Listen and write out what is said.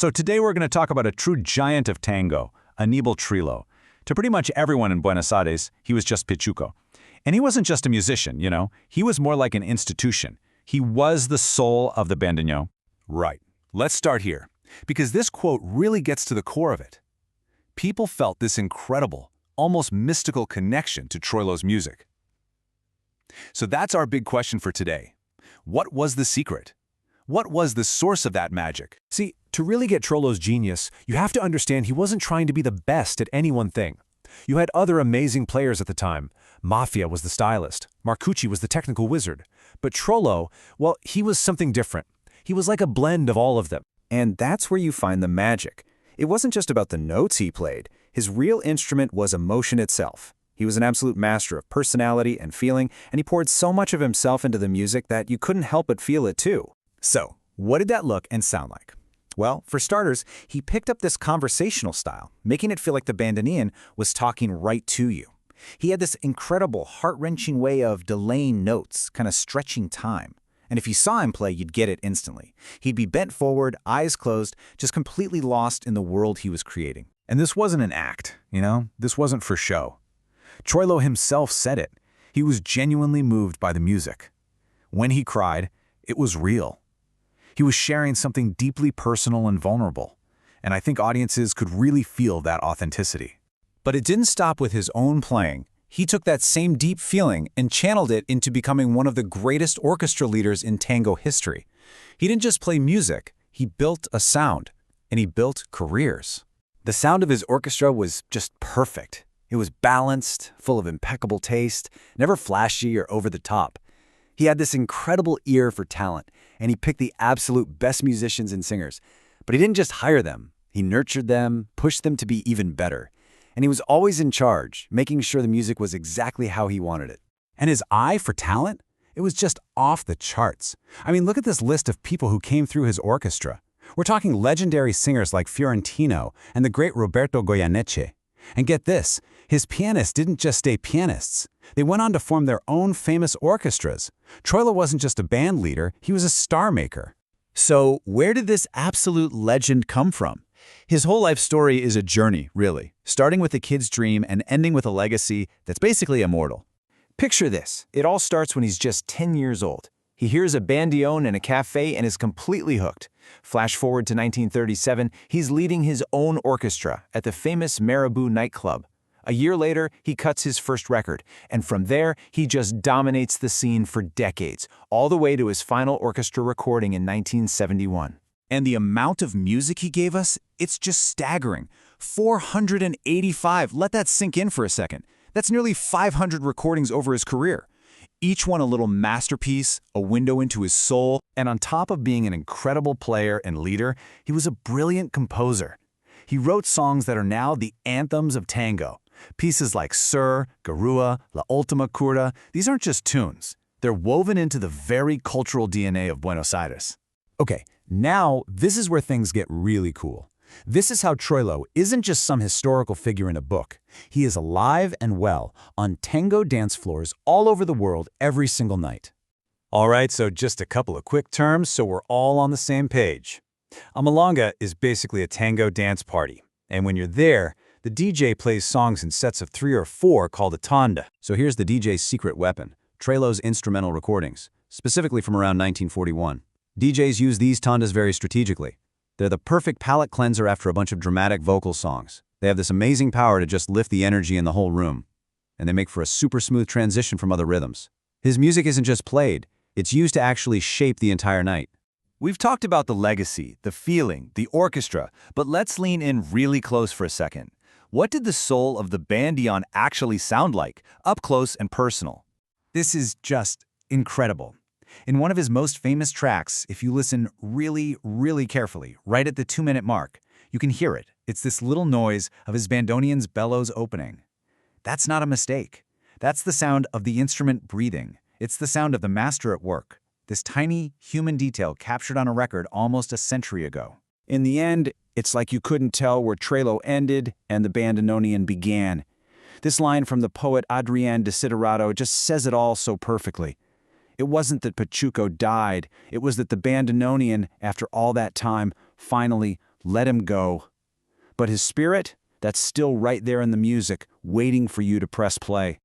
So today we're going to talk about a true giant of tango, Aníbal Troilo. To pretty much everyone in Buenos Aires, he was just Pichuco. And he wasn't just a musician, he was more like an institution. He was the soul of the bandoneon. Right. Let's start here, because this quote really gets to the core of it. People felt this incredible, almost mystical connection to Troilo's music. So that's our big question for today. What was the secret? What was the source of that magic? See, to really get Troilo's genius, you have to understand he wasn't trying to be the best at any one thing. You had other amazing players at the time. Mafia was the stylist. Marcucci was the technical wizard. But Troilo, well, he was something different. He was like a blend of all of them. And that's where you find the magic. It wasn't just about the notes he played. His real instrument was emotion itself. He was an absolute master of personality and feeling, and he poured so much of himself into the music that you couldn't help but feel it too. So, what did that look and sound like? Well, for starters, he picked up this conversational style, making it feel like the bandoneon was talking right to you. He had this incredible, heart-wrenching way of delaying notes, kind of stretching time. And if you saw him play, you'd get it instantly. He'd be bent forward, eyes closed, just completely lost in the world he was creating. And this wasn't an act, This wasn't for show. Troilo himself said it. He was genuinely moved by the music. When he cried, it was real. He was sharing something deeply personal and vulnerable, and I think audiences could really feel that authenticity. But it didn't stop with his own playing. He took that same deep feeling and channeled it into becoming one of the greatest orchestra leaders in tango history. He didn't just play music, he built a sound, and he built careers. The sound of his orchestra was just perfect. It was balanced, full of impeccable taste, never flashy or over the top. He had this incredible ear for talent, and he picked the absolute best musicians and singers. But he didn't just hire them. He nurtured them, pushed them to be even better. And he was always in charge, making sure the music was exactly how he wanted it. And his eye for talent? It was just off the charts. I mean, look at this list of people who came through his orchestra. We're talking legendary singers like Fiorentino and the great Roberto Goyeneche. And get this, his pianists didn't just stay pianists. They went on to form their own famous orchestras. Troilo wasn't just a band leader, he was a star maker. So where did this absolute legend come from? His whole life story is a journey, really, starting with a kid's dream and ending with a legacy that's basically immortal. Picture this. It all starts when he's just 10 years old. He hears a bandoneon in a cafe and is completely hooked. Flash forward to 1937, he's leading his own orchestra at the famous Marabou nightclub. A year later, he cuts his first record, and from there, he just dominates the scene for decades, all the way to his final orchestra recording in 1971. And the amount of music he gave us, it's just staggering. 485, let that sink in for a second. That's nearly 500 recordings over his career. Each one a little masterpiece, a window into his soul, and on top of being an incredible player and leader, he was a brilliant composer. He wrote songs that are now the anthems of tango. Pieces like Sur, Garua, La Ultima Curda, these aren't just tunes. They're woven into the very cultural DNA of Buenos Aires. Okay, now this is where things get really cool. This is how Troilo isn't just some historical figure in a book. He is alive and well on tango dance floors all over the world every single night. All right, so just a couple of quick terms so we're all on the same page. A milonga is basically a tango dance party, and when you're there, the DJ plays songs in sets of 3 or 4 called a tanda. So here's the DJ's secret weapon, Troilo's instrumental recordings, specifically from around 1941. DJs use these tandas very strategically. They're the perfect palate cleanser after a bunch of dramatic vocal songs. They have this amazing power to just lift the energy in the whole room, and they make for a super smooth transition from other rhythms. His music isn't just played, it's used to actually shape the entire night. We've talked about the legacy, the feeling, the orchestra, but let's lean in really close for a second. What did the soul of the bandoneon actually sound like, up close and personal? This is just incredible. In one of his most famous tracks, if you listen really, really carefully, right at the 2-minute mark, you can hear it. It's this little noise of his bandoneon's bellows opening. That's not a mistake. That's the sound of the instrument breathing. It's the sound of the master at work. This tiny human detail captured on a record almost a century ago. In the end, it's like you couldn't tell where Troilo ended and the bandoneon began. This line from the poet Adrián Desiderato just says it all so perfectly. It wasn't that Pichuco died, it was that the bandoneon, after all that time, finally let him go. But his spirit, that's still right there in the music, waiting for you to press play.